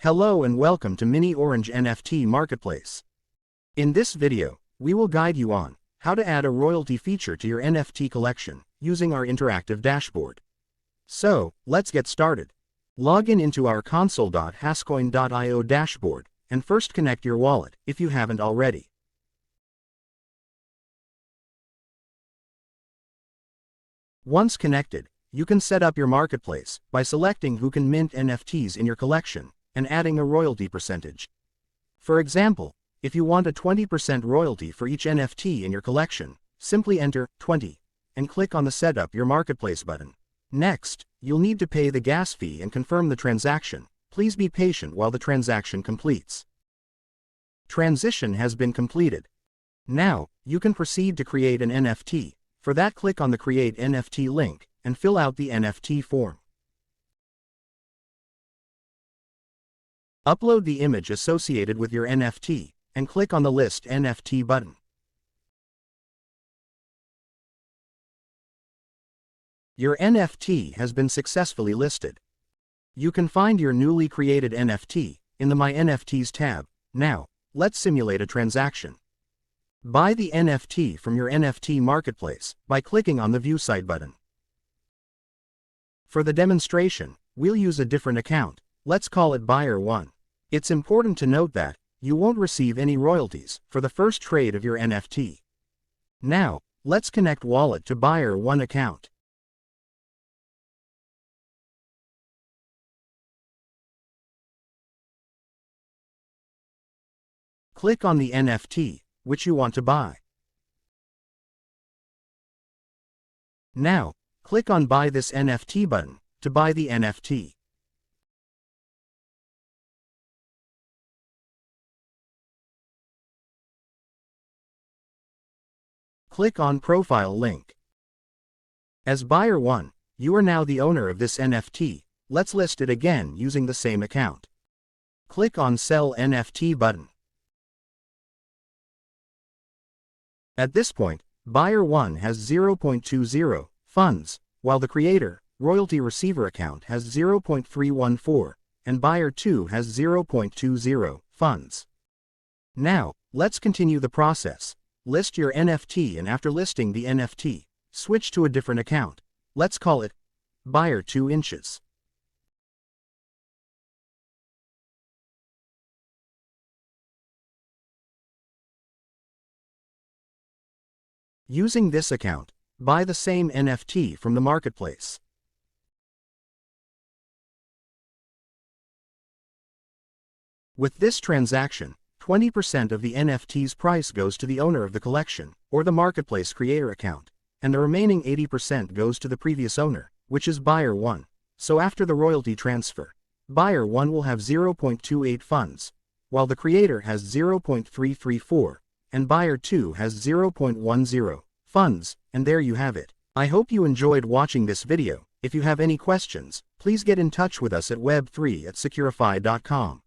Hello and welcome to miniOrange NFT Marketplace. In this video, we will guide you on how to add a royalty feature to your NFT collection using our interactive dashboard. So, let's get started. Log in into our console.hascoin.io dashboard and first connect your wallet if you haven't already. Once connected, you can set up your marketplace by selecting who can mint NFTs in your collection and adding a royalty percentage. For example, if you want a 20% royalty for each NFT in your collection, simply enter 20 and click on the Set Up Your Marketplace button. Next, you'll need to pay the gas fee and confirm the transaction. Please be patient while the transaction completes. Transition has been completed. Now, you can proceed to create an NFT. For that, click on the Create NFT link and fill out the NFT form. Upload the image associated with your NFT, and click on the List NFT button. Your NFT has been successfully listed. You can find your newly created NFT in the My NFTs tab. Now, let's simulate a transaction. Buy the NFT from your NFT Marketplace by clicking on the View Site button. For the demonstration, we'll use a different account. Let's call it Buyer 1. It's important to note that you won't receive any royalties for the first trade of your NFT. Now, let's connect wallet to Buyer 1 account. Click on the NFT which you want to buy. Now, click on Buy this NFT button to buy the NFT. Click on Profile link. As Buyer 1, you are now the owner of this NFT. Let's list it again using the same account. Click on Sell NFT button. At this point, Buyer 1 has 0.20 funds, while the Creator, Royalty Receiver account has 0.314, and Buyer 2 has 0.20 funds. Now, let's continue the process. List your NFT, and after listing the NFT, switch to a different account. Let's call it Buyer 2 inches. Using this account, buy the same NFT from the marketplace. With this transaction, 20% of the NFT's price goes to the owner of the collection, or the marketplace creator account, and the remaining 80% goes to the previous owner, which is Buyer 1. So after the royalty transfer, Buyer 1 will have 0.28 funds, while the creator has 0.334, and Buyer 2 has 0.10 funds, and there you have it. I hope you enjoyed watching this video. If you have any questions, please get in touch with us at web3@securify.com.